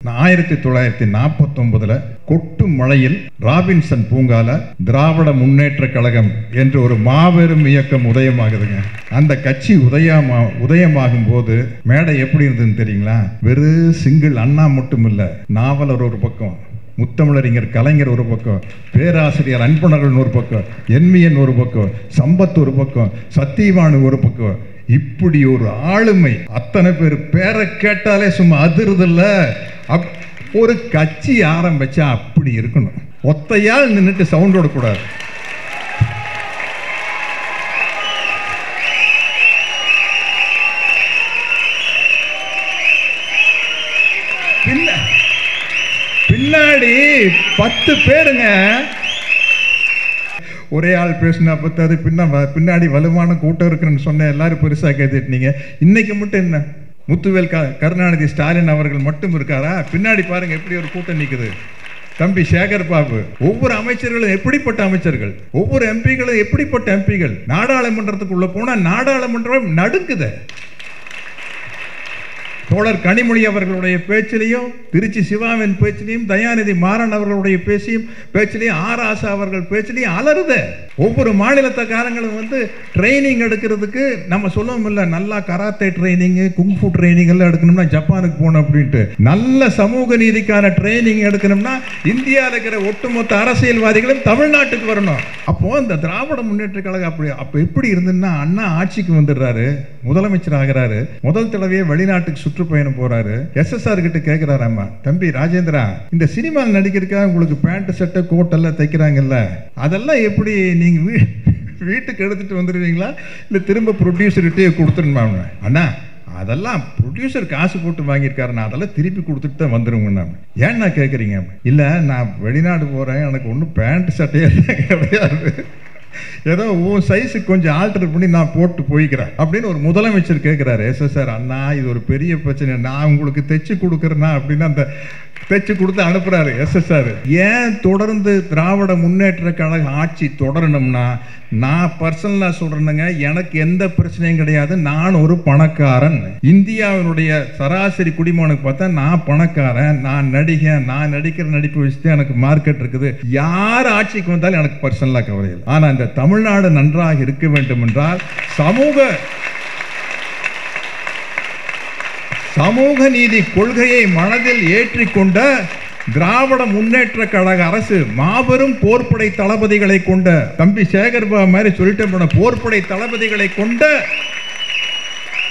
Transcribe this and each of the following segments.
1949 கொட்டு மழையில் ராபின்சன் பூங்கால திராவிட முன்னேற்ற கழகம் என்று ஒரு மாபெரும் இயக்கம் உதயமாகுதுங்க. அந்த கட்சி உதயமாகும் போது மேடை எப்படி இருந்ததுன்னு தெரியுங்களா? வெறும் சிங்கிள் அண்ணா மட்டும் இல்ல, நாவலர் ஒரு பக்கம், முத்தமிழறிஞர் கலைஞர் ஒரு பக்கம், பேராசிரியர் அன்பழகன் ஒரு பக்கம், என்மியன் ஒரு பக்கம், சம்பத் ஒரு பக்கம், சத்தியவாணி ஒரு பக்கம், இப்படி ஒரு ஆளுமை. அத்தனை பேர் பேரை கேட்டாலே சும்மா அதிர்தில்ல. ஒரு கட்சி ஆரம்பிச்சா அப்படி இருக்கணும். ஒத்தையால் நின்றுட்டு சவுண்ட் ஓடக்கூடாது. பின்னாடி 10 பேருங்க. ஒரே ஆள் பேசினா பத்தாது, பின்னாடி வலுவான கூட்டம் இருக்குன்னு சொன்ன எல்லாரும் பெருசா கேட்டுட்டீங்க. இன்னைக்கு மட்டும் என்ன, முத்துவேல் கருணாநிதி ஸ்டாலின் அவர்கள் மட்டும் இருக்காரா? பின்னாடி பாருங்க எப்படி ஒரு கூட்டம் நிக்குது. தம்பி சேகர் பாபு, ஒவ்வொரு அமைச்சர்களும் எப்படிப்பட்ட அமைச்சர்கள், ஒவ்வொரு எம்பிகளும் எப்படிப்பட்ட எம்பிகள். நாடாளுமன்றத்துக்குள்ள போனா நாடாளுமன்றம் நடுங்குது. தோழர் கனிமொழி அவர்களுடைய பேச்சிலையும், திருச்சி சிவாவின் பேச்சிலையும், தயாநிதி மாறன் அவர்களுடைய பேச்சிலையும், ஆர் ஆசா அவர்கள் பேச்சிலையும் அலறுத. ஒவ்வொரு மாநிலத்தக்காரங்களும் ட்ரைனிங் எடுக்கிறதுக்கு நம்ம சொல்லவும் இல்லை, நல்லா கராத்தே ட்ரைனிங், குங்ஃபு ட்ரைனிங் எல்லாம் எடுக்கணும்னா ஜப்பானுக்கு போகணும் அப்படின்ட்டு. நல்ல சமூக நீதிக்கான ட்ரைனிங் எடுக்கணும்னா இந்தியாவில் இருக்கிற ஒட்டுமொத்த அரசியல்வாதிகளும் தமிழ்நாட்டுக்கு வரணும். அப்போ இந்த திராவிட முன்னேற்ற கழகம் அப்போ எப்படி இருந்துன்னா, அண்ணா ஆட்சிக்கு வந்துடுறாரு, முதலமைச்சர் ஆகிறாரு, முதல் தடவையே வெளிநாட்டுக்கு சுற்றுப்பயணம் போறாரு. SSR கிட்ட கேட்கிறாரு, அம்மா தம்பி ராஜேந்திரா, இந்த சினிமாவில் நடிக்கிறதுக்காக உங்களுக்கு பேண்ட் சட்டை கோட் எல்லாம் தைக்கிறாங்கல்ல, அதெல்லாம் எப்படி நீங்க வீட்டுக்கு எடுத்துட்டு வந்துடுவீங்களா இல்ல திரும்ப ப்ரொடியூசர்கிட்டே கொடுத்துருமா? அண்ணா அதெல்லாம் ப்ரொடியூசர் காசு போட்டு வாங்கியிருக்காரு, நான் அதெல்லாம் திருப்பி கொடுத்துட்டு தான் வந்துருங்க. ஏன்னா கேட்குறீங்க? இல்லை நான் வெளிநாடு போகிறேன், எனக்கு ஒன்றும் பேண்ட் சட்டையெல்லாம் கிடையாது, ஏதோ உன் சைஸுக்கு கொஞ்சம் ஆல்டர் பண்ணி நான் போட்டு போய்க்கிறேன் அப்படின்னு ஒரு முதலமைச்சர் கேட்குறாரு. SSR, அண்ணா இது ஒரு பெரிய பிரச்சனை, நான் உங்களுக்கு தைச்சு கொடுக்குறேன்னா அப்படின்னு அந்த தைச்சு கொடுத்து அனுப்புறாரு SSR. ஏன் தொடர்ந்து திராவிட முன்னேற்ற கழக ஆட்சி தொடரணும்னா, நான் பர்சனலா சொல்றேனுங்க, எனக்கு எந்த பிரச்சனையும் கிடையாது. நான் ஒரு பணக்காரன். இந்தியாவினுடைய சராசரி குடிமகனுக்கு பார்த்தா நான் பணக்காரன், நான் நடிகன், நான் நடிக்கிற நடிப்பு வச்சுட்டு எனக்கு மார்க்கெட் இருக்குது. யார் ஆட்சிக்கு வந்தாலும் எனக்கு பர்சனலா கவலை இல்லை. ஆனா இந்த தமிழ்நாடு நன்றாக இருக்க வேண்டும் என்றால் சமூக நீதி கொள்கையை மனதில் ஏற்றிக்கொண்ட திராவிட முன்னேற்ற கழக அரசு மாபெரும் போர்ப்படை தளபதிகளை கொண்ட, தம்பி சேகர் பாபு மாதிரி சொல்லிட்டு போன போர்ப்படை தளபதிகளை கொண்ட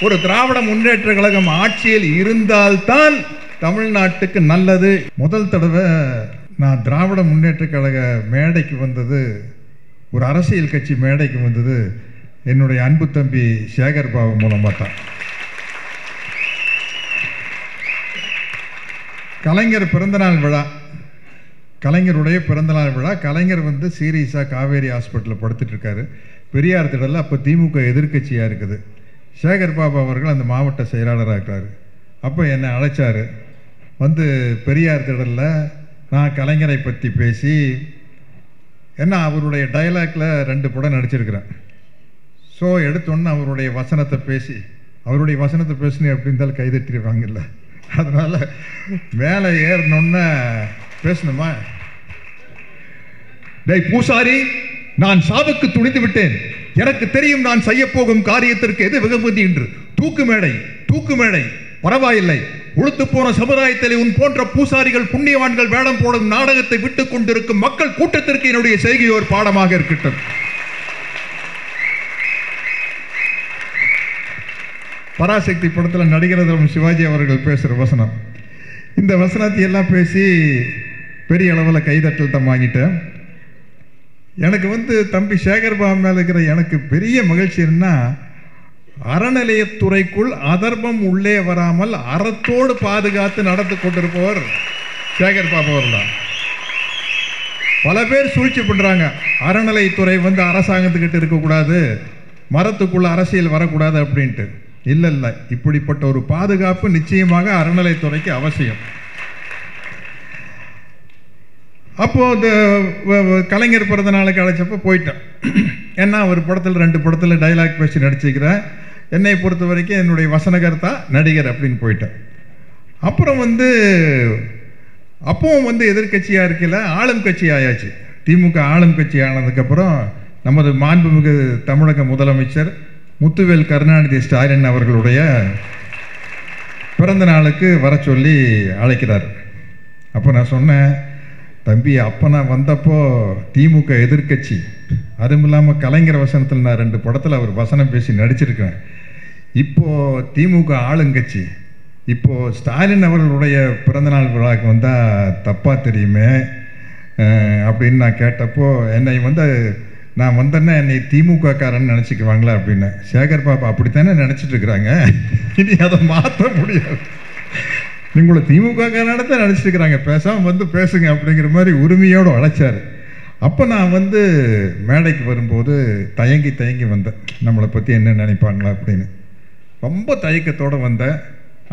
ஒரு திராவிட முன்னேற்ற கழகம் ஆட்சியில் இருந்தால்தான் தமிழ்நாட்டுக்கு நல்லது. முதல் தடவை நான் திராவிட முன்னேற்ற கழக மேடைக்கு வந்தது, ஒரு அரசியல் கட்சி மேடைக்கு வந்தது என்னுடைய அன்பு தம்பி சேகர் பாபு மூலமாக தான். கலைஞர் பிறந்தநாள் விழா, கலைஞருடைய பிறந்தநாள் விழா. கலைஞர் சீரியஸாக காவேரி ஹாஸ்பிட்டலில் படுத்துட்டு இருக்காரு. பெரியார் திடலில் அப்போ திமுக எதிர்கட்சியாக இருக்குது. சேகர் பாபு அவர்கள் அந்த மாவட்ட செயலாளராக இருக்கிறார். அப்போ என்னை அழைச்சார். பெரியார் திடலில் நான் கலைஞரை பற்றி பேசி, ஏன்னா அவருடைய டைலாக்ல 2 படம் நடிச்சிருக்கிறேன். ஸோ எடுத்தோன்னு அவருடைய வசனத்தை பேசினேன் எப்படி இருந்தாலும் கைதட்டிடுவாங்கல்ல, அதனால மேலே ஏறணுன்னு பேசணுமா? டேய் பூசாரி, நான் சாவுக்கு துணிந்து விட்டேன், எனக்கு தெரியும் நான் செய்ய போகும் காரியத்திற்கு எது வெகுமதி என்று. தூக்கு மேடை பரவாயில்லை, உளுத்து போன சமுதாயத்தில் உன் போன்ற பூசாரிகள் புண்ணியவான்கள் வேடம் போடும் நாடகத்தை விட்டுக் கொண்டிருக்கும் மக்கள் கூட்டத்திற்கு என்னுடைய செய்கை ஒரு பாடமாக இருக்கட்டும். பராசக்தி படத்தில் நடிகர் சிவாஜி அவர்கள் பேசுகிற வசனம், இந்த வசனத்தை எல்லாம் பேசி பெரிய அளவில் கைதட்டல் தான் வாங்கிட்டேன். எனக்கு தம்பி சேகர் பாபு மேலே இருக்கிற எனக்கு பெரிய மகிழ்ச்சி என்ன, அறநிலையத்துறைக்குள் அதர்மம் உள்ளே வராமல் அறத்தோடு பாதுகாத்து நடந்து கொண்டிருப்பவர் சேகர் பாபு அவர்கள். பல பேர் சூழ்ச்சி பண்றாங்க, அறநிலையத்துறை அரசாங்கத்துக்கிட்ட இருக்கக்கூடாது, மரத்துக்குள்ள அரசியல் வரக்கூடாது அப்படின்ட்டு. இல்லை, இப்படிப்பட்ட ஒரு பாதுகாப்பு நிச்சயமாக அறநிலையத்துறைக்கு அவசியம். அப்போ கலைஞர் பிறந்த நாளுக்கு அழைச்சப்போ போயிட்டேன். ஏன்னா ஒரு படத்தில் 2 படத்தில் டைலாக் பேசி நடிச்சுக்கிறேன். என்னை பொறுத்த வரைக்கும் என்னுடைய வசனகர்த்தா நடிகர் அப்படின்னு போயிட்டேன். அப்புறம் அப்பவும் வந்து எதிர்கட்சியாக இருக்கல, ஆளும் கட்சி ஆயாச்சு. திமுக ஆளும் கட்சி ஆனதுக்கப்புறம் நமது மாண்புமிகு தமிழக முதலமைச்சர் முத்துவேல் கருணாநிதி ஸ்டாலின் அவர்களுடைய பிறந்த நாளுக்கு வர சொல்லி அழைக்கிறார். அப்போ நான் சொன்னேன், தம்பி அப்போ நான் வந்தப்போ திமுக எதிர்கட்சி, அதுவும் இல்லாமல் கலைஞர் வசனத்தில் நான் 2 படத்தில் அவர் வசனம் பேசி நடிச்சிருக்கேன். இப்போது திமுக ஆளுங்கட்சி, இப்போது ஸ்டாலின் அவர்களுடைய பிறந்தநாள் விழாவுக்கு வந்தால் தப்பாக தெரியுமே அப்படின்னு நான் கேட்டப்போ, என்னை வந்து நான் வந்தேன்னா என்னை திமுக காரன்னு நினச்சிக்குவாங்களா அப்படின்னு. சேகர் பாப்பா அப்படித்தானே நினச்சிட்டு இருக்கிறாங்க, இனி அதை மாற்ற முடியாது, உங்களை திமுக காரன்னு தான் நினச்சிட்டு இருக்கிறாங்க, பேசாமல் வந்து பேசுங்க அப்படிங்கிற மாதிரி உரிமையோடு அழைச்சார். அப்போ நான் வந்து மேடைக்கு வரும்போது தயங்கி வந்தேன், நம்மளை பற்றி என்ன நினைப்பாங்களா அப்படின்னு. ரொம்ப தயக்கத்தோடு வந்தேன்,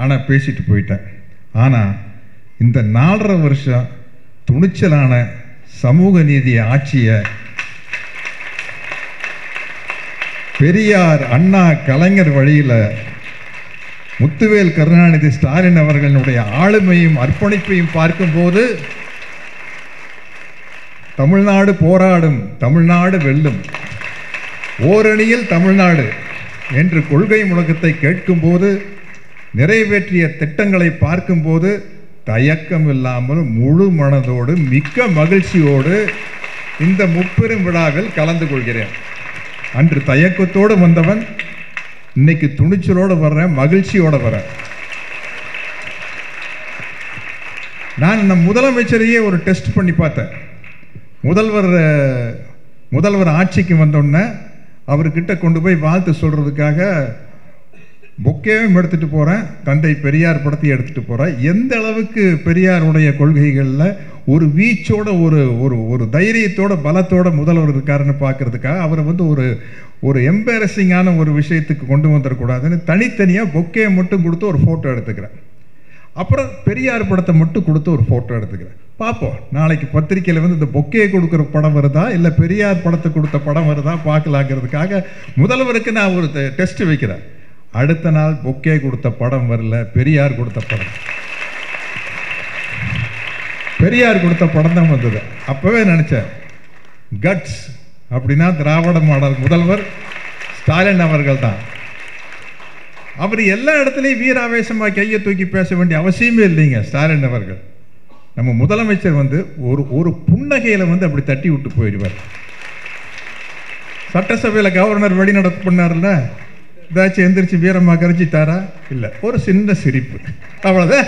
ஆனால் பேசிட்டு போயிட்டேன். ஆனால் இந்த 4.5 வருஷம் துணிச்சலான சமூக நீதி ஆட்சியை பெரியார், அண்ணா, கலைஞர் வழியில் முத்துவேல் கருணாநிதி ஸ்டாலின் அவர்களுடைய ஆளுமையும் அர்ப்பணிப்பையும் பார்க்கும்போது தமிழ்நாடு போராடும், தமிழ்நாடு வெல்லும், ஓரணியில் தமிழ்நாடு என்று கொள்கை முழக்கத்தை கேட்கும்போது, நிறைவேற்றிய திட்டங்களை பார்க்கும்போது தயக்கம் இல்லாமல் முழு மனதோடு மிக்க மகிழ்ச்சியோடு இந்த முப்பெரும் விழாவில் கலந்து கொள்கிறேன். அன்று தயக்கத்தோடு வந்தவன் இன்னைக்கு துணிச்சலோடு வர்றேன், மகிழ்ச்சியோடு வரேன். நான் நம் முதலமைச்சரையே ஒரு டெஸ்ட் பண்ணி பார்த்தேன். முதல்வர் ஆட்சிக்கு வந்தோடனே அவர்கிட்ட கொண்டு போய் வாழ்த்து சொல்கிறதுக்காக பொக்கேவும் எடுத்துகிட்டு போகிறேன், தந்தை பெரியார் படத்தையும் எடுத்துகிட்டு போகிறேன். எந்த அளவுக்கு பெரியாருடைய கொள்கைகளில் ஒரு வீச்சோட ஒரு தைரியத்தோட பலத்தோட முதல்வர் இருக்காருன்னு பார்க்கறதுக்காக அவரை வந்து ஒரு எம்பேரசிங்கான ஒரு விஷயத்துக்கு கொண்டு வந்துடக்கூடாதுன்னு தனித்தனியாக பொக்கே மட்டும் கொடுத்து ஒரு ஃபோட்டோ எடுத்துக்கிறேன். அப்புறம் பெரியார் படத்தை மட்டும் கொடுத்து ஒரு ஃபோட்டோ எடுத்துக்கிறேன். பார்ப்போம் நாளைக்கு பத்திரிக்கையில் வந்து இந்த பொக்கே கொடுக்குற படம் வருதா இல்லை பெரியார் படத்தை கொடுத்த படம் வருதா பார்க்கலாங்கிறதுக்காக முதல்வருக்கு நான் ஒரு டெஸ்ட் வைக்கிறேன். அடுத்த நாள் பொக்கே கொடுத்த படம் வரல, பெரியார் கொடுத்த படம், பெரியார் கொடுத்த படம் தான் வந்தது. அப்போவே நினச்சேன், கட்ஸ் அப்படின்னா திராவிட மாடல் முதல்வர் ஸ்டாலின் அவர்கள் தான். அவர் எல்லா இடத்துலையும் வீராவேசமாக கையை தூக்கி பேச வேண்டிய அவசியமே இல்லைங்க. ஸ்டாலின் அவர்கள் நம்ம முதலமைச்சர் வந்து ஒரு புன்னகையில் வந்து அப்படி தட்டி விட்டு போயிடுவார். சட்டசபையில் கவர்னர் வெளிநடப்பு பண்ணார்ல, ஏதாச்சும் எந்திரிச்சு வீரமாக கரைச்சிட்டாரா? இல்லை, ஒரு சின்ன சிரிப்பு, அவ்வளோதான்.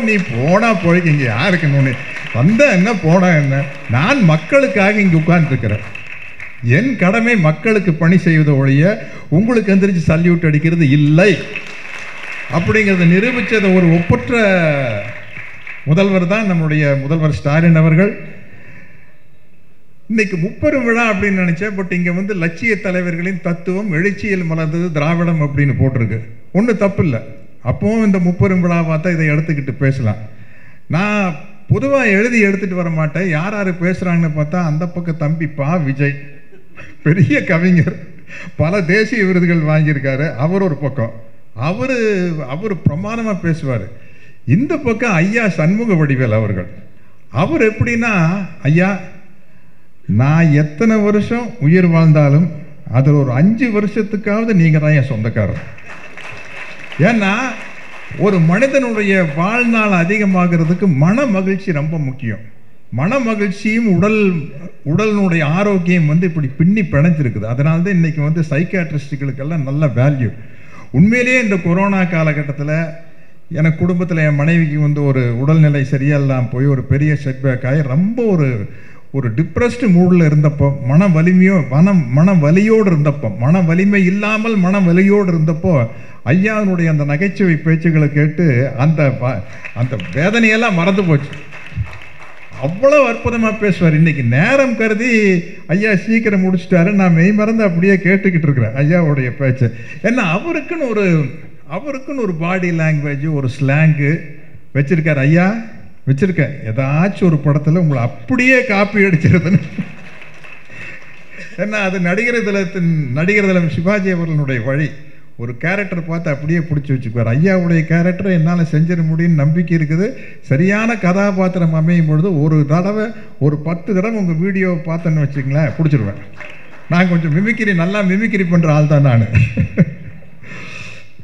நீ போனா போய்க்கிங்க, யாருக்கு நோனே வந்த என்ன போனா என்ன, நான் மக்களுக்காக இங்கே உட்கார்ந்துருக்கிறேன். என் கடமை மக்களுக்கு பணி செய்வதை ஒழிய உங்களுக்கு எந்திரிச்சு சல்யூட் அடிக்கிறது இல்லை அப்படிங்கிறத நிரூபித்தது ஒரு ஒப்பற்ற முதல்வர் தான் நம்முடைய முதல்வர் ஸ்டாலின் அவர்கள். இன்னைக்கு முப்பெரும் விழா அப்படின்னு நினைச்சேன். பட் இங்கே வந்து லட்சிய தலைவர்களின் தத்துவம் எழுச்சியில் மலர்ந்தது திராவிடம் அப்படின்னு போட்டிருக்கு. ஒன்றும் தப்பு இல்லை. அப்பவும் இந்த முப்பெரும் விழாவாக தான் இதை எடுத்துக்கிட்டு பேசலாம். நான் பொதுவாக எழுதி எடுத்துகிட்டு வர மாட்டேன். யார் யார் பேசுகிறாங்கன்னு பார்த்தா அந்த பக்கம் தம்பி விஜய், பெரிய கவிஞர், பல தேசிய விருதுகள் வாங்கியிருக்காரு, அவர் ஒரு பக்கம், அவர் பிரமாணமாக பேசுவார். இந்த பக்கம் ஐயா சண்முக வடிவேல் அவர்கள், அவர் எப்படின்னா, ஐயா நான் எத்தனை வருஷம் உயிர் வாழ்ந்தாலும் அதில் ஒரு 5 வருஷத்துக்காவது நீங்கள் தான் என் சொந்தக்காரர். ஏன்னா ஒரு மனிதனுடைய வாழ்நாள் அதிகமாகிறதுக்கு மன மகிழ்ச்சி ரொம்ப முக்கியம். மன மகிழ்ச்சியும் உடலினுடைய ஆரோக்கியம் வந்து இப்படி பின்னி பிணைஞ்சிருக்குது. அதனால தான் இன்றைக்கி வந்து சைக்காட்ரிஸ்டுகளுக்கெல்லாம் நல்ல வேல்யூ. உண்மையிலேயே இந்த கொரோனா காலகட்டத்தில் எனக்கு குடும்பத்தில் என் மனைவிக்கு வந்து ஒரு உடல்நிலை சரியாலாம் போய் ஒரு பெரிய செட்பேக் ஆகி ரொம்ப ஒரு டிப்ரெஸ்டு மூடில் இருந்தப்போ, மன வலியோடு இருந்தப்போ, மன வலிமை இல்லாமல் மன வலியோடு இருந்தப்போ ஐயாவுடைய அந்த நகைச்சுவை பேச்சுகளை கேட்டு அந்த வேதனையெல்லாம் மறந்து போச்சு. அவ்வளோ அற்புதமாக பேசுவார். இன்றைக்கி நேரம் கருதி ஐயா சீக்கிரம் முடிச்சுட்டாரு, நான் மெய் மறந்து அப்படியே கேட்டுக்கிட்டு இருக்கிறேன் ஐயாவுடைய பேச்சு. ஏன்னா அவருக்குன்னு ஒரு பாடி லாங்குவேஜ், ஒரு ஸ்லாங்கு வச்சுருக்கார் ஐயா. வச்சுருக்கேன், ஏதாச்சும் ஒரு படத்தில் உங்களை அப்படியே காப்பி அடிச்சிருதுன்னு. ஏன்னா அது நடிகர் திலம் சிவாஜி அவர்களுடைய வழி. ஒரு கேரக்டர் பார்த்து அப்படியே பிடிச்சி வச்சுக்குவார். ஐயாவுடைய கேரக்டர் என்னால் செஞ்சிட முடியும்னு நம்பிக்கை இருக்குது. சரியான கதாபாத்திரம் அமையும் பொழுது ஒரு தடவை ஒரு 10 தடவை உங்கள் வீடியோவை பார்த்தேன்னு வச்சுங்களேன், பிடிச்சிருவேன். நான் கொஞ்சம் நல்லா மிமிக்ரி பண்ணுற ஆள் தான் நான்.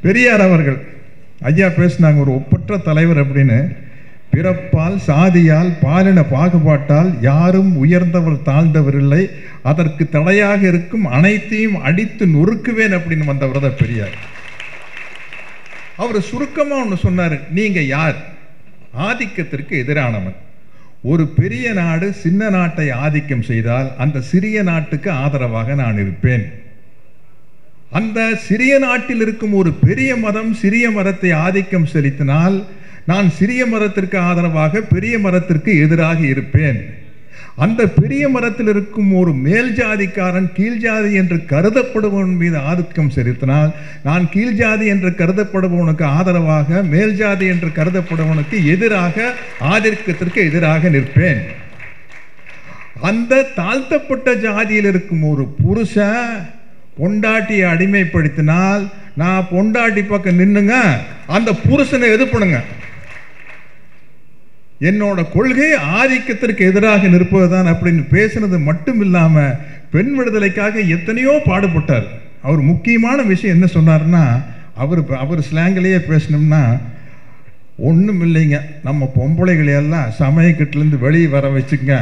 பெரியார் அவர்கள் ஐயா பேசினாங்க, ஒரு ஒப்பற்ற தலைவர் அப்படின்னு. பிறப்பால் சாதியால் பாலின பாகுபாட்டால் யாரும் உயர்ந்தவர் தாழ்ந்தவர் இல்லை, அதற்கு தடையாக இருக்கும் அனைத்தையும் அடித்து நொறுக்குவேன் அப்படின்னு வந்தவர் தான் பெரியார். அவர் சுருக்கமாக ஒன்று சொன்னார், நீங்க யார்? ஆதிக்கத்திற்கு எதிரானவன். ஒரு பெரிய நாடு சின்ன நாட்டை ஆதிக்கம் செய்தால் அந்த சிறிய நாட்டுக்கு ஆதரவாக நான் இருப்பேன். அந்த சிறிய நாட்டில் இருக்கும் ஒரு பெரிய மதம் சிறிய மதத்தை ஆதிக்கம் செலுத்தினால் நான் சிறிய மதத்திற்கு ஆதரவாக பெரிய மதத்திற்கு எதிராக இருப்பேன். அந்த பெரிய மரத்தில் இருக்கும் ஒரு மேல் ஜாதிக்காரன் கீழ் ஜாதி என்று கருதப்படுபவன் மீது ஆதிக்கம் செலுத்தினால் நான் கீழ் ஜாதி என்று கருதப்படுபவனுக்கு ஆதரவாக மேல் ஜாதி என்று கருதப்படுபவனுக்கு எதிராக ஆதிக்கத்திற்கு எதிராக நிற்பேன். அந்த தாழ்த்தப்பட்ட ஜாதியில் இருக்கும் ஒரு புருஷன் பொண்டாட்டியை அடிமைப்படுத்தினால் நான் பொண்டாட்டி பக்கம் நின்னுங்க, அந்த புருஷனை எதிர்ப்புனுங்க. என்னோட கொள்கை ஆதிக்கத்திற்கு எதிராக நிற்பதுதான் அப்படின்னு பேசுனது மட்டும் இல்லாமல் பெண் விடுதலைக்காக எத்தனையோ பாடுபட்டார். அவர் முக்கியமான விஷயம் என்ன சொன்னார்னா, அவர் ஸ்லாங்கிலேயே பேசணும்னா, ஒன்றும் இல்லைங்க, நம்ம பொம்பளைகளையெல்லாம் சமயக்கட்டிலேருந்து வெளியே வர வச்சுங்க,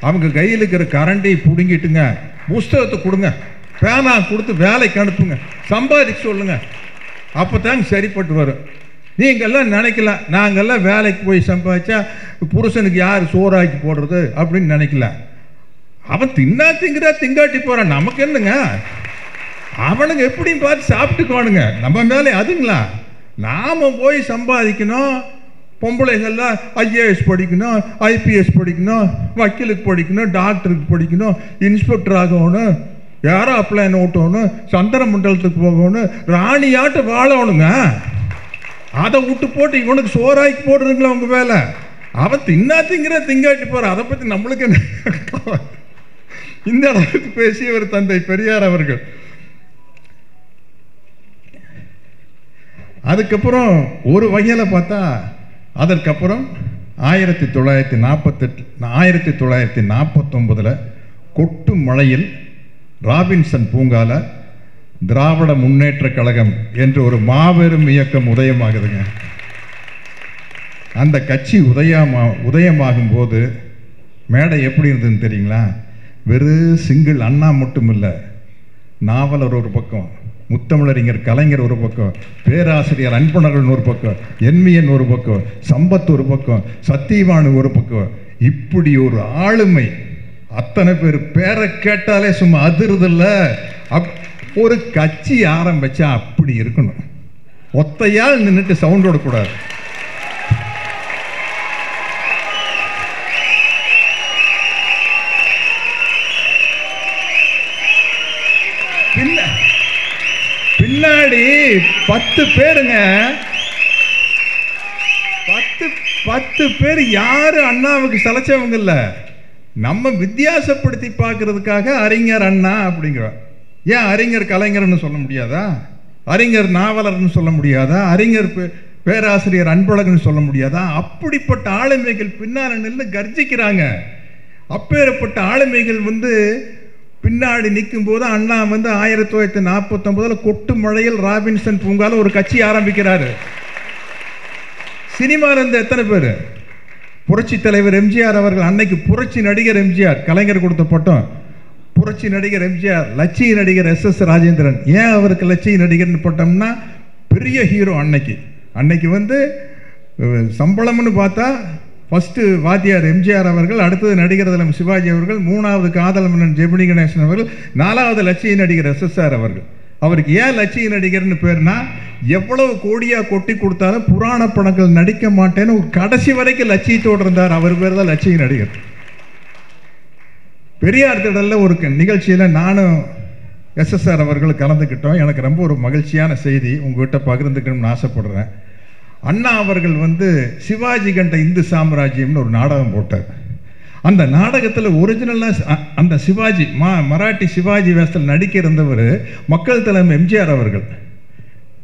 அவங்க கையில் இருக்கிற கரண்டி பிடுங்கிட்டுங்க, புஸ்தகத்தை கொடுங்க, பேனா கொடுத்து வேலைக்கு அனுப்புங்க, சம்பாதிக்க சொல்லுங்க, அப்போ தாங்க சரிப்பட்டு வரும். நீங்கள்லாம் நினைக்கல நாங்கள்லாம் வேலைக்கு போய் சம்பாதிச்சா புருஷனுக்கு யார் சோறாக்கி போடுறது அப்படின்னு நினைக்கல. அவன் திங்கிறா திங்காட்டி போகிறான், நமக்கு என்னங்க, அவனுங்க எப்படியும் பார்த்து சாப்பிட்டுக்குவானுங்க, நம்ம மேலே அதுங்களா. நாம் போய் சம்பாதிக்கணும், பொம்பளைகள்லாம் ஐஏஎஸ் படிக்கணும், ஐபிஎஸ் படிக்கணும், வக்கீலுக்கு படிக்கணும், டாக்டருக்கு படிக்கணும், இன்ஸ்பெக்டர் ஆகணும், ஏரோப்ளேன் ஓட்டணும், சந்திர மண்டலத்துக்கு போகணும், ராணியாட்டு வாழணுங்க. அதை விட்டு போட்டு இவனுக்கு சோறாக்கி போடுறதுங்களா உங்க வேலை. அவன் திங்கிற திங்காட்டி போற, அதை பத்தி நம்மளுக்கு என்ன. இந்த அளவுக்கு பேசியவர் தந்தை பெரியார் அவர்கள். அதுக்கப்புறம் ஒரு வகையில் பார்த்தா அதற்கப்புறம் 1949 கொட்டு மழையில் ராபின்சன் பூங்கால திராவிட முன்னேற்ற கழகம் என்று ஒரு மாபெரும் இயக்கம் உதயமாகுதுங்க. அந்த கட்சி உதயமாகும் போது மேடை எப்படி இருந்ததுன்னு தெரியுங்களா? வெறும் சிங்கிள் அண்ணா மட்டும் இல்லை, நாவலர் ஒரு பக்கம், முத்தமிழறிஞர் கலைஞர் ஒரு பக்கம், பேராசிரியர் அன்பழகன் ஒரு பக்கம், என்மியன் ஒரு பக்கம், சம்பத் ஒரு பக்கம், சத்தியவாணு ஒரு பக்கம், இப்படி ஒரு ஆளுமை. அத்தனை பேர் பேரை கேட்டாலே சும்மா அதிருதில்ல. ஒரு கட்சி ஆரம்பிச்சா அப்படி இருக்கணும், ஒத்தையால் நின்றுட்டு சவுண்ட் விடக்கூடாது. பின்னாடி 10 பேருங்க, 10 பேர் யாரு அண்ணாவுக்கு சலைச்சவங்க இல்ல, நம்ம வித்தியாசப்படுத்தி பார்க்கறதுக்காக அறிஞர் அண்ணா அப்படிங்கிறோம். ஏன் அறிஞர் கலைஞர்னு சொல்ல முடியாதா? அறிஞர் நாவலர்னு சொல்ல முடியாதா? அறிஞர் பேராசிரியர் அன்பழகன் சொல்ல முடியாதா? அப்படிப்பட்ட ஆளுமைகள் பின்னால் நின்று கர்ஜிக்கிறாங்க. அப்பேற்பட்ட ஆளுமைகள் பின்னாடி நிற்கும் போது அண்ணா 1949 கொட்டு மழையில் ராபின்சன் பூங்கால ஒரு கட்சி ஆரம்பிக்கிறாரு. சினிமாவில் இருந்த எத்தனை பேர்? புரட்சி தலைவர் எம்ஜிஆர் அவர்கள், அன்னைக்கு புரட்சி நடிகர் எம்ஜிஆர், கலைஞர் கொடுத்த பட்டம் புரட்சி நடிகர் எம்ஜிஆர், லட்சிய நடிகர் SS ராஜேந்திரன். ஏன் அவருக்கு லட்சிய நடிகர்னு பட்டோம்னா பெரிய ஹீரோ. அன்னைக்கு சம்பளம்னு பார்த்தா ஃபர்ஸ்ட் வாத்தியார் எம்ஜிஆர் அவர்கள், அடுத்தது நடிகர் திலம் சிவாஜி அவர்கள், 3வது காதல் மன்னன் ஜெமினி கணேசன் அவர்கள், 4வது லட்சிய நடிகர் SSR அவர்கள். அவருக்கு ஏன் லட்சிய நடிகர்னு பேர்னா, எவ்வளவு கோடியா கொட்டி கொடுத்தாலும் புராண படங்கள் நடிக்க மாட்டேன்னு கடைசி வரைக்கும் லட்சியத்தோடு இருந்தார். அவர் பேர் தான் லட்சிய நடிகர். பெரியார் திடலில் ஒரு நிகழ்ச்சியில் நானும் SSR அவர்கள் கலந்துக்கிட்டோம். எனக்கு ரொம்ப ஒரு மகிழ்ச்சியான செய்தி உங்ககிட்ட பகிர்ந்துக்கணும்னு ஆசைப்படுறேன். அண்ணா அவர்கள் சிவாஜி கண்ட இந்து சாம்ராஜ்யம்னு ஒரு நாடகம் போட்டார். அந்த நாடகத்தில் ஒரிஜினலாக அந்த சிவாஜி மராட்டி சிவாஜி வேஷத்தில் நடிக்க இருந்தவர் மக்கள் தலைமை எம்ஜிஆர் அவர்கள்.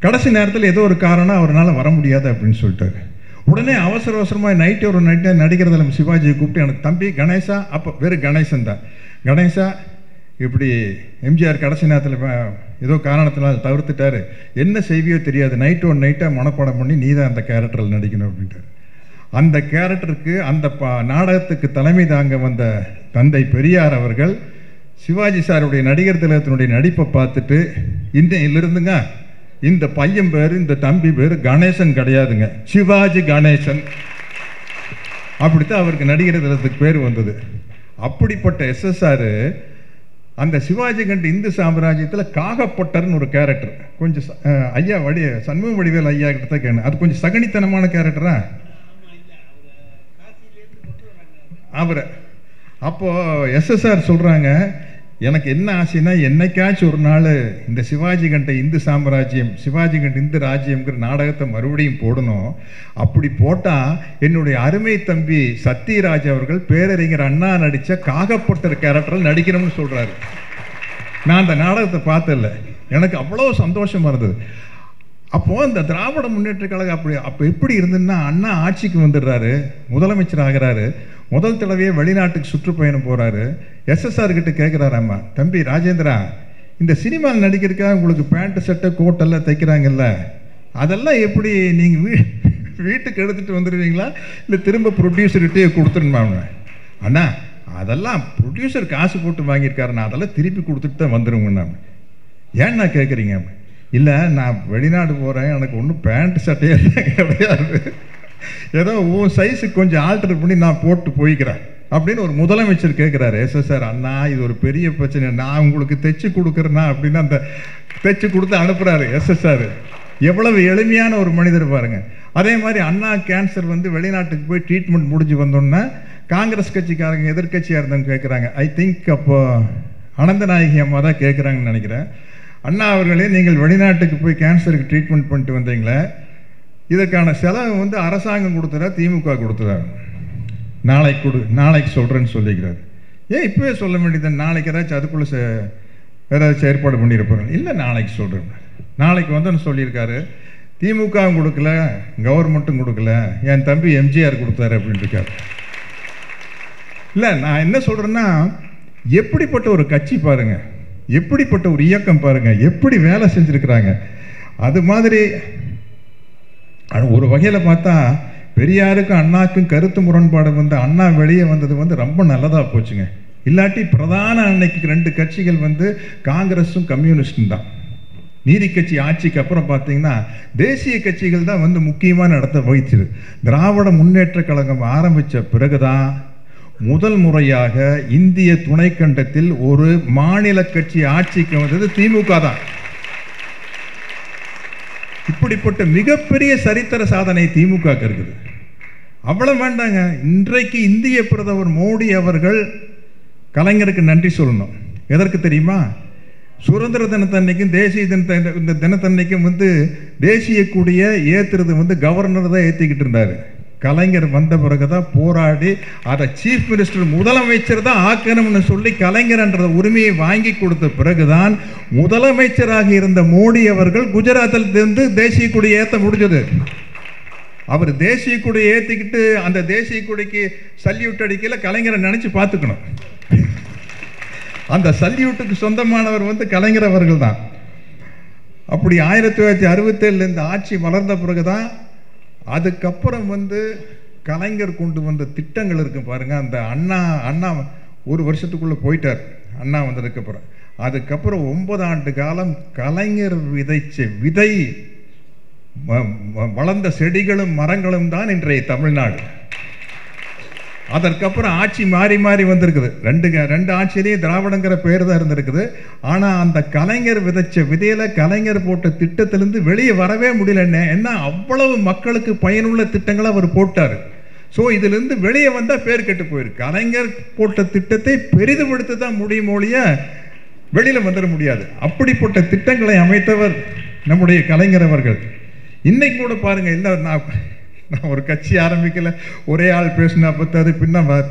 கடைசி நேரத்தில் ஏதோ ஒரு காரணம் அவரால் வர முடியாது அப்படின்னு சொல்லிட்டாரு. உடனே அவசர அவசரமாக நைட்டு நடிக்கிறதில் சிவாஜியை கூப்பிட்டு, எனக்கு தம்பி கணேசா, அப்போ வெறும் கணேசன் தான், கணேசா இப்படி எம்ஜிஆர் கடைசி நேரத்தில் ஏதோ காரணத்தினால் தவிர்த்துட்டாரு, என்ன செய்வியோ தெரியாது, நைட்டாக மனப்பாடம் பண்ணி நீ தான் அந்த கேரக்டரில் நடிக்கணும் அப்படின்ட்டார். அந்த கேரக்டருக்கு அந்த நாடகத்துக்கு தலைமை தாங்க வந்த தந்தை பெரியார் அவர்கள் சிவாஜி சாருடைய நடிகர் திலகத்தினுடைய நடிப்பை பார்த்துட்டு, இன்னிலிருந்துங்க இந்த பையன் பேர், இந்த தம்பி பேர் கணேசன் கிடையாதுங்க, சிவாஜி கணேசன், அப்படித்தான் அவருக்கு நடிகர் திலகத்துக்கு பேர் வந்தது. அப்படிப்பட்ட எஸ்எஸ்ஆர் அந்த சிவாஜி கண்டு இந்து சாம்ராஜ்யத்தில் காகப்பட்டர்னு ஒரு கேரக்டர், கொஞ்சம் ஐயா சண்முக வடிவேல் ஐயா கிட்ட தான் கேட்கணும், அது கொஞ்சம் சகனித்தனமான கேரக்டரா அவரை. அப்போது எஸ்எஸ்ஆர் சொல்கிறாங்க, எனக்கு என்ன ஆசைன்னா என்னைக்காச்சும் ஒரு நாள் இந்த சிவாஜி கண்ட இந்து சாம்ராஜ்யம், சிவாஜி கண்ட இந்து ராஜ்யம்ங்கிற நாடகத்தை மறுபடியும் போடணும், அப்படி போட்டால் என்னுடைய அருமை தம்பி சத்யராஜ் அவர்கள் பேரறிஞர் அண்ணா நடித்த காகப்பட்டர் கேரக்டரில் நடிக்கணும்னு சொல்கிறாரு. நான் அந்த நாடகத்தை பார்த்ததில்ல, எனக்கு அவ்வளோ சந்தோஷமாக இருந்தது. அப்போது இந்த திராவிட முன்னேற்ற கழகம் அப்போ எப்படி இருந்ததுன்னா, அண்ணா ஆட்சிக்கு வந்துடுறாரு, முதலமைச்சர் ஆகிறாரு, முதல் தடவையே வெளிநாட்டுக்கு சுற்றுப்பயணம் போகிறாரு. எஸ்எஸ்ஆர் கிட்ட கேட்குறாராம்மா, தம்பி ராஜேந்திரா, இந்த சினிமாவில் நடிக்கிறதுக்காக உங்களுக்கு பேண்ட்டு சட்டை கோட்டெல்லாம் தைக்கிறாங்கல்ல, அதெல்லாம் எப்படி நீங்கள் வீட்டுக்கு எடுத்துகிட்டு வந்துடுவீங்களா இல்லை திரும்ப ப்ரொடியூசர்கிட்டே கொடுத்துருமா? அண்ணா அதெல்லாம் ப்ரொடியூசர் காசு போட்டு வாங்கியிருக்காரு, நான் அதெல்லாம் திருப்பி கொடுத்துட்டு தான் வந்துடுவேங்கண்ணா. ஏன்னா கேட்குறீங்க? இல்லை, நான் வெளிநாடு போகிறேன், எனக்கு ஒன்றும் பேண்ட் சட்டையெல்லாம் கிடையாது, ஏதோ உன் சைஸுக்கு கொஞ்சம் ஆல்டர் பண்ணி நான் போட்டு போய்க்கிறேன் அப்படின்னு ஒரு முதலமைச்சர் கேட்குறாரு. எஸ்எஸ்ஆர், அண்ணா இது ஒரு பெரிய பிரச்சனை, நான் உங்களுக்கு தைச்சு கொடுக்குறேன்னா அப்படின்னு அந்த தைச்சு கொடுத்து அனுப்புகிறாரு எஸ்எஸ்ஆர். எவ்வளவு எளிமையான ஒரு மனிதர் பாருங்க. அதே மாதிரி அண்ணா கேன்சர் வெளிநாட்டுக்கு போய் ட்ரீட்மெண்ட் முடிஞ்சு வந்தோன்னா காங்கிரஸ் கட்சிக்காரங்க எதிர்கட்சியாக இருந்தவங்க கேட்குறாங்க, ஐ திங்க் அப்போ அனந்தநாயகி அம்மா தான் கேட்குறாங்கன்னு நினைக்கிறேன், அண்ணா அவர்களே நீங்கள் வெளிநாட்டுக்கு போய் கேன்சருக்கு ட்ரீட்மெண்ட் பண்ணிட்டு வந்தீங்களே, இதற்கான செலவு அரசாங்கம் கொடுத்துறா திமுக கொடுத்துறா? நாளைக்கு சொல்கிறேன்னு சொல்லிக்கிறார். ஏன் இப்போவே சொல்ல வேண்டியது, நாளைக்கு ஏதாச்சும் அதுக்குள்ளே ஏதாச்சும் ஏற்பாடு பண்ணியிருப்பாங்க. இல்லை, நாளைக்கு சொல்கிறேன். நாளைக்கு வந்துன்னு சொல்லியிருக்காரு, திமுகவும் கொடுக்கல, கவர்மெண்ட்டும் கொடுக்கல, என் தம்பி எம்ஜிஆர் கொடுத்தாரு அப்படின்ட்டு இருக்காரு. இல்லை, நான் என்ன சொல்கிறேன்னா, எப்படிப்பட்ட ஒரு கட்சி பாருங்கள், எப்படிப்பட்ட ஒரு இயக்கம் பாருங்கள், எப்படி வேலை செஞ்சுருக்கிறாங்க. அது மாதிரி ஒரு வகையில் பார்த்தா பெரியாருக்கும் அண்ணாக்கும் கருத்து முரண்பாடு அண்ணா வெளியே வந்தது ரொம்ப நல்லதாக போச்சுங்க. இல்லாட்டி பிரதான அன்னைக்கு ரெண்டு கட்சிகள் காங்கிரஸும் கம்யூனிஸ்டும் தான். நீதி கட்சி ஆட்சிக்கு அப்புறம் பார்த்தீங்கன்னா தேசிய கட்சிகள் தான் முக்கியமான இடத்தை வகிச்சது. திராவிட முன்னேற்ற கழகம் ஆரம்பித்த பிறகுதான் முதல் முறையாக இந்திய துணைக்கண்டத்தில் ஒரு மாநில கட்சி ஆட்சிக்கு வந்தது திமுக தான். இப்படிப்பட்ட மிகப்பெரிய சரித்திர சாதனை திமுக இருக்குது. அவ்வளவு வேண்டாங்க, இன்றைக்கு இந்திய பிரதமர் மோடி அவர்கள் கலைஞருக்கு நன்றி சொல்லணும். எதற்கு தெரியுமா? சுதந்திர தினத்தன்னைக்கும் தேசிய இந்த தினத்தன்னைக்கும் தேசிய கொடியை ஏற்றுறது கவர்னர் தான் ஏற்றிக்கிட்டு இருந்தார். கலைஞர் வந்த பிறகுதான் போராடி அதை சீஃப் மினிஸ்டர் முதலமைச்சர் தான் ஆக்கணும்னு சொல்லி கலைஞர் என்ற உரிமையை வாங்கி கொடுத்த பிறகுதான் முதலமைச்சராக இருந்த மோடி அவர்கள் குஜராத்தில் இருந்து தேசிய கொடியை ஏற்ற முடிஞ்சது. அவர் தேசிய கொடியை ஏற்றிக்கிட்டு அந்த தேசிய கொடிக்கு சல்யூட் அடிக்கல, கலைஞரை நினைச்சு பார்த்துக்கணும். அந்த சல்யூட்டுக்கு சொந்தமானவர் கலைஞர் அவர்கள் தான். அப்படி 1967 இந்த ஆட்சி வளர்ந்த பிறகுதான் அதுக்கப்புறம் கலைஞர் கொண்டு வந்த திட்டங்கள் இருக்கு பாருங்க. அந்த அண்ணா ஒரு வருஷத்துக்குள்ள போயிட்டார். அண்ணா வந்ததுக்கப்புறம் அதுக்கப்புறம் 9 ஆண்டு காலம் கலைஞர் விதைச்ச விதை வளர்ந்த செடிகளும் மரங்களும் தான் இன்றைய தமிழ்நாடு. அதற்கப்புறம் ஆட்சி மாறி மாறி வந்திருக்குது. ரெண்டு ஆட்சியிலேயே திராவிடங்கிற பேர் தான் இருந்திருக்குது. ஆனால் அந்த கலைஞர் விதைச்ச விதையில கலைஞர் போட்ட திட்டத்திலிருந்து வெளியே வரவே முடியலன்னு. ஏன்னா அவ்வளவு மக்களுக்கு பயனுள்ள திட்டங்களை அவர் போட்டார். ஸோ இதிலிருந்து வெளியே வந்தால் பேர் கெட்டு போயிருக்கு. கலைஞர் போட்ட திட்டத்தை பெரிதுபடுத்த தான் முடியும் ஒழிய வெளியில் வந்துட முடியாது. அப்படிப்பட்ட திட்டங்களை அமைத்தவர் நம்முடைய கலைஞர் அவர்கள். இன்னைக்கு கூட பாருங்க, இல்லை நான் ஒரு கட்சி ஆரம்பிக்கல, ஒரே ஆள் பேசினா பத்தாது,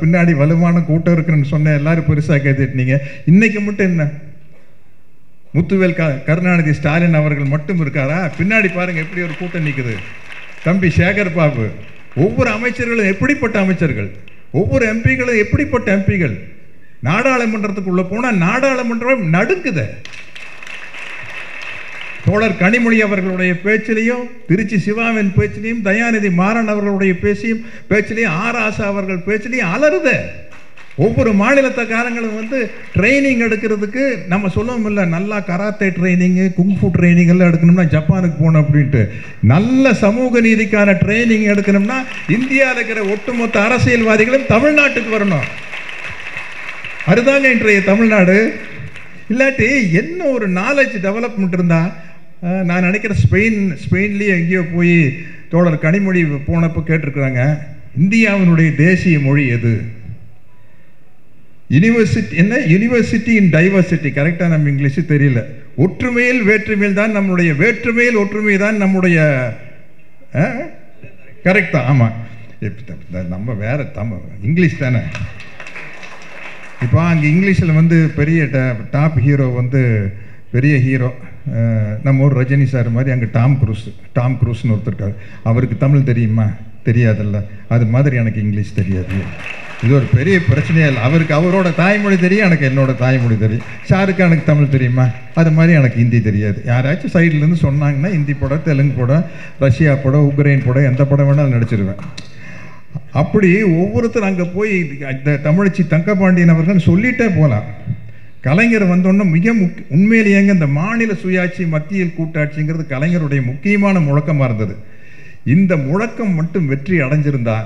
பின்னாடி வலுவான கூட்டம் இருக்குன்னு சொன்ன எல்லாரும் பெருசாக கேட்டுட்டீங்க. இன்னைக்கு மட்டும் என்ன முத்துவேல் கருணாநிதி ஸ்டாலின் அவர்கள் மட்டும் இருக்காரா? பின்னாடி பாருங்க எப்படி ஒரு கூட்டம் நிற்குது. தம்பி சேகர் பாபு, ஒவ்வொரு அமைச்சர்களும் எப்படிப்பட்ட அமைச்சர்கள், ஒவ்வொரு எம்பிகளும் எப்படிப்பட்ட எம்பிகள். நாடாளுமன்றத்துக்குள்ள போனால் நாடாளுமன்றம் நடுங்குது. தோழர் கனிமொழி அவர்களுடைய பேச்சிலையும், திருச்சி சிவாவின் பேச்சிலையும், தயாநிதி மாறன் அவர்களுடைய பேச்சிலையும், ஆர் ஆசா அவர்கள் பேச்சிலையும் அலறுது. ஒவ்வொரு மாநிலத்தக்காரங்களும் வந்து ட்ரைனிங் எடுக்கிறதுக்கு நம்ம சொல்லவும் இல்லை, நல்லா கராத்தே ட்ரைனிங்கு, குங்ஃபு ட்ரைனிங் எல்லாம் எடுக்கணும்னா ஜப்பானுக்கு போகணும் அப்படின்ட்டு. நல்ல சமூக நீதிக்கான ட்ரைனிங் எடுக்கணும்னா இந்தியாவில் இருக்கிற ஒட்டுமொத்த அரசியல்வாதிகளும் தமிழ்நாட்டுக்கு வரணும். அதுதாங்க இன்றைய தமிழ்நாடு. இல்லாட்டி என்ன ஒரு நாலேஜ் டெவலப்மெண்ட் இருந்தால், நான் நினைக்கிறேன் ஸ்பெயின்லேயே எங்கேயோ போய் தோழர் கனிமொழி போனப்போ கேட்டிருக்கிறாங்க, இந்தியாவினுடைய தேசிய மொழி எது? யூனிவர்சிட்டி என்ன? University in diversity. கரெக்டாக நம்ம இங்கிலீஷு தெரியல. ஒற்றுமையில் வேற்றுமையில் தான் நம்முடைய, வேற்றுமையில் ஒற்றுமை தான் நம்முடைய, கரெக்டா? ஆமாம். நம்ம வேற இங்கிலீஷ் தானே. இப்போ அங்கே இங்கிலீஷில் வந்து பெரிய டாப் ஹீரோ வந்து பெரிய ஹீரோ நம்ம ஒரு ரஜினி சார் மாதிரி, அங்கே டாம் க்ரூஸ்னு ஒருத்தர் இருக்காரு. அவருக்கு தமிழ் தெரியுமா? தெரியாதுல்ல. அது மாதிரி எனக்கு இங்கிலீஷ் தெரியாது. இது ஒரு பெரிய பிரச்சனையே இல்லை. அவருக்கு அவரோட தாய்மொழி தெரியும், எனக்கு என்னோட தாய்மொழி தெரியும். ஷாருக்கு எனக்கு தமிழ் தெரியுமா? அது மாதிரி எனக்கு ஹிந்தி தெரியாது. யாராச்சும் சைட்லேருந்து சொன்னாங்கன்னா ஹிந்தி படம், தெலுங்கு படம், ரஷ்யா படம், உக்ரைன் படம், எந்த படம் வேணாலும் நடிச்சிருவேன். அப்படி ஒவ்வொருத்தர் அங்கே போய் இந்த தமிழச்சி தங்கபாண்டியன் அவர்கள் சொல்லிட்டே போகலாம். கலைஞர் வந்தோன்னா மிக உண்மையிலேயேங்க இந்த மாநில சுயாட்சி மத்தியில் கூட்டாட்சிங்கிறது கலைஞருடைய முக்கியமான முழக்கமாக இருந்தது. இந்த முழக்கம் மட்டும் வெற்றி அடைஞ்சிருந்தா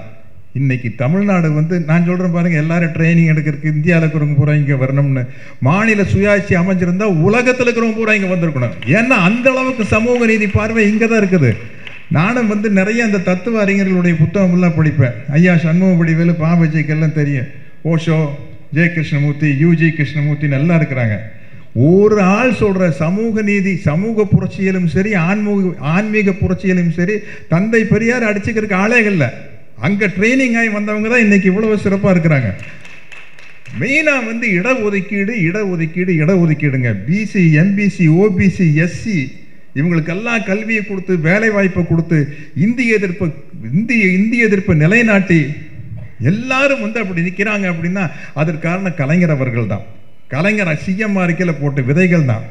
இன்னைக்கு தமிழ்நாடு வந்து, நான் சொல்கிறேன் பாருங்கள், எல்லாரும் ட்ரைனிங் எடுக்கிறதுக்கு இந்தியாவில் இருக்கிறவங்க பூரா இங்கே வரணும்னு. மாநில சுயாட்சி அமைஞ்சிருந்தா உலகத்தில் இருக்கிறவங்க பூரா இங்கே வந்திருக்கணும். ஏன்னா அந்த அளவுக்கு சமூக நீதி பார்வை இங்கே தான் இருக்குது. நானும் வந்து நிறைய அந்த தத்துவ அறிஞர்களுடைய புத்தகமெல்லாம் படிப்பேன். ஐயா சண்முகவடிவேலு, பாபஜிக்கெல்லாம் தெரியும். ஓஷோ, ஜே கிருஷ்ணமூர்த்தி, யூஜி கிருஷ்ணமூர்த்தின்னு எல்லாம் இருக்கிறாங்க. ஒரு ஆள் சொல்கிற சமூக நீதி, சமூக புரட்சியிலும் சரி, ஆன்மீக புரட்சியிலும் சரி, தந்தை பெரியார் அடிச்சுக்கிறதுக்கு ஆளேகள்ல. அங்கே ட்ரைனிங் ஆகி வந்தவங்க தான் இன்னைக்கு இவ்வளவு சிறப்பாக இருக்கிறாங்க. மெயினாக வந்து இடஒதுக்கீடுங்க. பிசி, எம்பிசி, ஓபிசி, எஸ்சி இவங்களுக்கெல்லாம் கல்வியை கொடுத்து, வேலை வாய்ப்பை கொடுத்து, இந்திய எதிர்ப்பு நிலைநாட்டி எல்லாரும் வந்து அப்படி நிற்கிறாங்க. அப்படின்னா அதற்கு காரணம் கலைஞர் அவர்கள் தான். கலைஞர் சிஎம் அறிக்கையில் போட்ட விதைகள் தான்.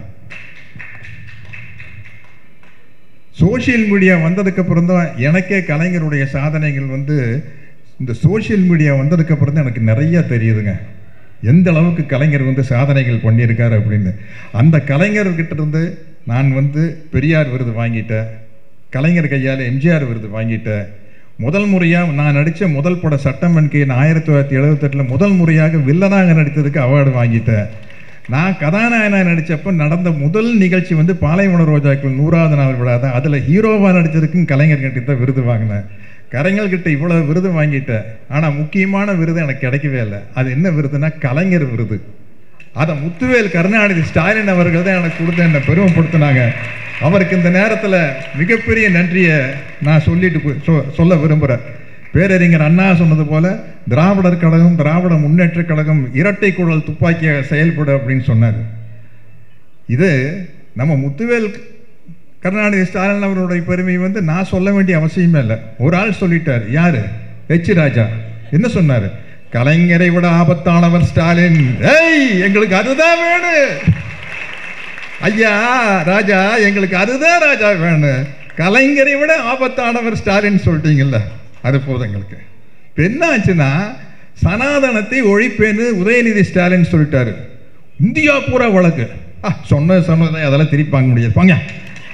சோஷியல் மீடியா வந்ததுக்கப்புறம் தான் எனக்கே கலைஞருடைய சாதனைகள் வந்து, இந்த சோஷியல் மீடியா வந்ததுக்கப்புறம் தான் எனக்கு நிறையா தெரியுதுங்க. எந்த அளவுக்கு கலைஞர் வந்து சாதனைகள் பண்ணியிருக்காரு அப்படின்னு. அந்த கலைஞர்கிட்ட இருந்து நான் வந்து பெரியார் விருது வாங்கிட்டேன், கலைஞர் கையால் எம்ஜிஆர் விருது வாங்கிட்டேன். முதல் முறையாக நான் நடித்த முதல் படம் சட்டமன்கே 1978 முதல் முறையாக வில்லனாக நடித்ததுக்கு அவார்டு வாங்கிட்டேன். நான் கதாநாயகனாக நடித்தப்போ நடந்த முதல் நிகழ்ச்சி வந்து பாலைவன ரோஜாக்கள் 100வது நாள் விழா தான். அதில் ஹீரோவாக நடித்ததுக்கும் கலைஞர்கிட்ட தான் விருது வாங்கினேன். கலைஞர்கிட்ட இவ்வளோ விருது வாங்கிட்டேன். ஆனால் முக்கியமான விருது எனக்கு கிடைக்கவே இல்லை. அது என்ன விருதுனா கலைஞர் விருது. அதை முத்துவேல் கருணாநிதி ஸ்டாலின் அவர்கள் தான் எனக்கு கொடுத்து என்னை பெருமைப்படுத்தினாங்க. அவருக்கு இந்த நேரத்தில் மிகப்பெரிய நன்றியை நான் சொல்ல விரும்புகிறேன். பேரறிஞர் அண்ணா சொன்னது போல திராவிடர் கழகம், திராவிட முன்னேற்ற கழகம் இரட்டை குழல் துப்பாக்கியாக செயல்படும் அப்படின்னு சொன்னார். இது நம்ம முத்துவேல் கருணாநிதி ஸ்டாலின் அவருடைய பெருமை வந்து நான் சொல்ல வேண்டிய அவசியமே இல்லை. ஒரு ஆள் சொல்லிட்டார். யாரு? எச் ராஜா. என்ன சொன்னார்? கலைஞரை விட ஆபத்தானவர் ஸ்டாலின். எங்களுக்கு அதுதான் வேணும் ஐயா ராஜா, எங்களுக்கு அதுதான் ராஜா வேணும். கலைஞரை விட ஆபத்தானவர் ஸ்டாலின் சொல்லிட்டீங்கல்ல, அது போதும் எங்களுக்கு. இப்போ என்ன ஆச்சுன்னா, சனாதனத்தை ஒழிப்பேன்னு உதயநிதி ஸ்டாலின் சொல்லிட்டாரு. இந்தியா பூரா வழக்கு. சொன்னதை அதெல்லாம் திருப்பி வாங்க முடியாது வாங்க.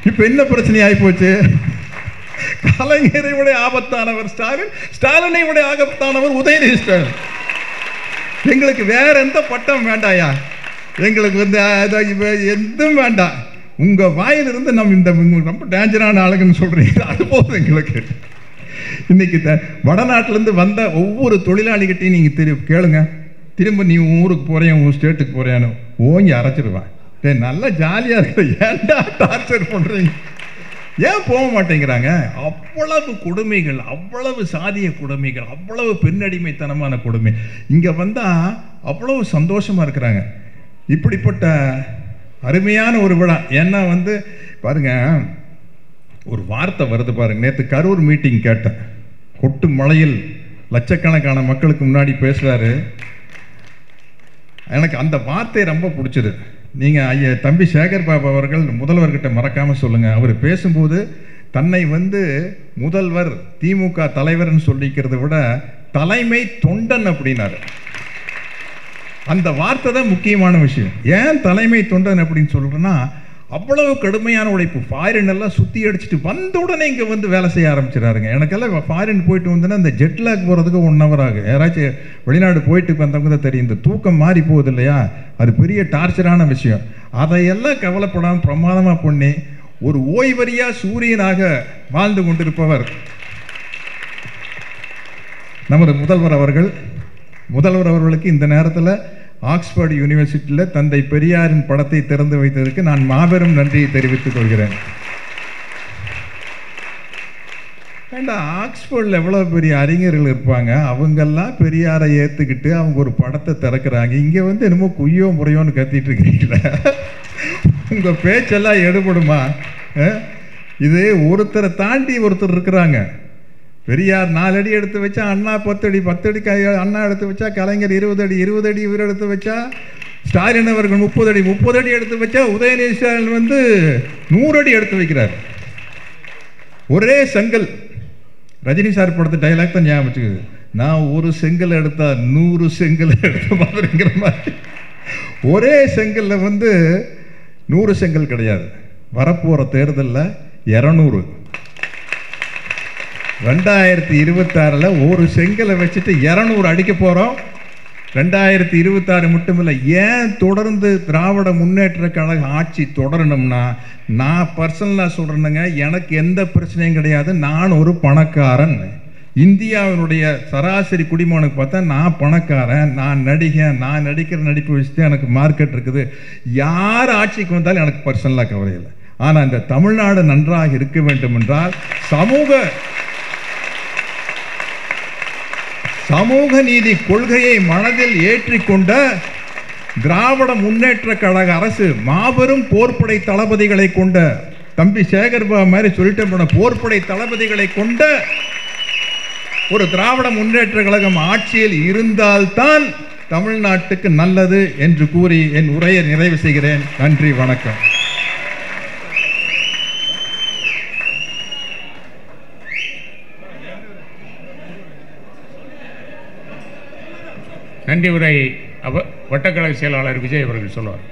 இப்போ என்ன பிரச்சனை ஆகிப்போச்சு? கலைஞரை விட ஆபத்தானவர் ஸ்டாலின், ஸ்டாலினை விட ஆபத்தானவர் உதயநிதி ஸ்டாலின். எங்களுக்கு வேற எந்த பட்டம் வேண்டாயா, எங்களுக்கு வந்து எதுவும் வேண்டாம். உங்க வாயிலிருந்து நம்ம இந்த ரொம்ப டேஞ்சரான ஆளுங்கன்னு சொல்றீங்க, அது போதும் எங்களுக்கு. இன்னைக்கு வடநாட்டிலேருந்து வந்த ஒவ்வொரு தொழிலாளிகிட்டையும் நீங்கள் கேளுங்க, திரும்ப நீ ஊருக்கு போறேன், உன் ஸ்டேட்டுக்கு போறேன்னு ஓங்கி அரைச்சிடுவான். நல்லா ஜாலியாக இருக்கிற, ஏன்டா டார்ச்சர் பண்ணுறீங்க? ஏன் போக மாட்டேங்கிறாங்க? அவ்வளவு கொடுமைகள், அவ்வளவு சாதிய கொடுமைகள், அவ்வளவு பெண்ணடிமைத்தனமான கொடுமை. இங்கே வந்தால் அவ்வளவு சந்தோஷமாக இருக்கிறாங்க. இப்படிப்பட்ட அருமையான ஒரு விழா. ஏன்னா வந்து பாருங்க, ஒரு வார்த்தை வருது பாருங்க. நேற்று கரூர் மீட்டிங் கேட்டேன். கொட்டு மழையில் லட்சக்கணக்கான மக்களுக்கு முன்னாடி பேசுகிறாரு. எனக்கு அந்த வார்த்தை ரொம்ப பிடிச்சது. நீங்கள் ஐயா தம்பி சேகர் பாபு அவர்கள் முதல்வர்கிட்ட மறக்காமல் சொல்லுங்கள். அவர் பேசும்போது தன்னை வந்து முதல்வர் திமுக தலைவர்னு சொல்லிக்கிறத விட தலைமை தொண்டன் அப்படின்னாரு. அந்த வார்த்தை தான் முக்கியமான விஷயம். ஏன் தலைமை தொண்டன் அப்படின்னு சொல்கிறேன்னா, அவ்வளவு கடுமையான உழைப்பு. ஃபாரின் எல்லாம் சுற்றி அடிச்சுட்டு வந்த உடனே இங்கே வந்து வேலை செய்ய ஆரம்பிச்சிடாருங்க. எனக்கெல்லாம் ஃபாரின் போயிட்டு வந்தேன்னா இந்த ஜெட்லாக் போகிறதுக்கு 1 hour ஆகும். யாராச்சும் வெளிநாடு போயிட்டு வந்தவங்க தான் தெரியும். இந்த தூக்கம் மாறி போகுது இல்லையா, அது பெரிய டார்ச்சரான விஷயம். அதையெல்லாம் கவலைப்படாமல் பிரமாதமாக பண்ணி ஒரு ஓய்வறியா சூரியனாக வாழ்ந்து கொண்டிருப்பவர் நமது முதல்வர் அவர்கள். முதல்வர் அவர்களுக்கு இந்த நேரத்தில் ஆக்ஸ்போர்ட் யூனிவர்சிட்டியில் தந்தை பெரியாரின் படத்தை திறந்து வைத்ததற்கு நான் மாபெரும் நன்றியை தெரிவித்துக் கொள்கிறேன். ஆக்ஸ்போர்டில் எவ்வளோ பெரிய அறிஞர்கள் இருப்பாங்க, அவங்கெல்லாம் பெரியாரை ஏற்றுக்கிட்டு அவங்க ஒரு படத்தை திறக்கிறாங்க. இங்கே வந்து என்னமோ குய்யோ முறையோன்னு கத்திட்டு இருக்கிறீங்களா? உங்கள் பேச்செல்லாம் எடுபடுமா? இது ஒருத்தரை தாண்டி ஒருத்தர் இருக்கிறாங்க. பெரியார் 4 அடி எடுத்து வச்சா அண்ணா 10 அடி, 10 அடி அண்ணா எடுத்து வச்சா கலைஞர் 20 அடி, 20 அடி இவர் எடுத்து வச்சா ஸ்டாலின் அவர்கள் 30 அடி, 30 அடி எடுத்து வச்சா உதயநிதி ஸ்டாலின் வந்து 100 அடி எடுத்து வைக்கிறார். ஒரே செங்கல். ரஜினி சார் படத்து டைலாக் தான் ஞாபகம் வச்சுக்குது. நான் ஒரு செங்கல் எடுத்தா 100 செங்கல் எடுத்த மாதிரிங்கிற மாதிரி. ஒரே செங்கல்ல வந்து 100 செங்கல் கிடையாது. வரப்போகிற தேர்தலில் 200. 2026 ஒரு செங்கலை வச்சுட்டு 200 அடிக்க போகிறோம். 2026 மட்டும் இல்லை, ஏன் தொடர்ந்து திராவிட முன்னேற்ற கழக ஆட்சி தொடரணும்னா, நான் பர்சனலாக சொல்கிறேனுங்க, எனக்கு எந்த பிரச்சனையும் கிடையாது. நான் ஒரு பணக்காரன். இந்தியாவினுடைய சராசரி குடிமகனுக்கு பார்த்தா நான் பணக்காரன், நான் நடிகன், நான் நடிக்கிற நடிப்பு வச்சுட்டு எனக்கு மார்க்கெட் இருக்குது. யார் ஆட்சிக்கு வந்தாலும் எனக்கு பர்சனலாக கவலை இல்லை. ஆனால் இந்த தமிழ்நாடு நன்றாக இருக்க வேண்டும் என்றால் சமூக நீதி கொள்கையை மனதில் ஏற்றிக்கொண்ட திராவிட முன்னேற்ற கழக அரசு மாபெரும் போர்ப்படை தளபதிகளை கொண்ட, தம்பி சேகர்பாபு மாதிரி சொல்லிட்டு போன போர்ப்படை தளபதிகளை கொண்ட ஒரு திராவிட முன்னேற்ற கழகம் ஆட்சியில் இருந்தால்தான் தமிழ்நாட்டுக்கு நல்லது என்று கூறி என் உரையை நிறைவு செய்கிறேன். நன்றி, வணக்கம். நன்றி உரை வட்டக்கழக செயலாளர் விஜய் அவர்கள் சொல்வார்.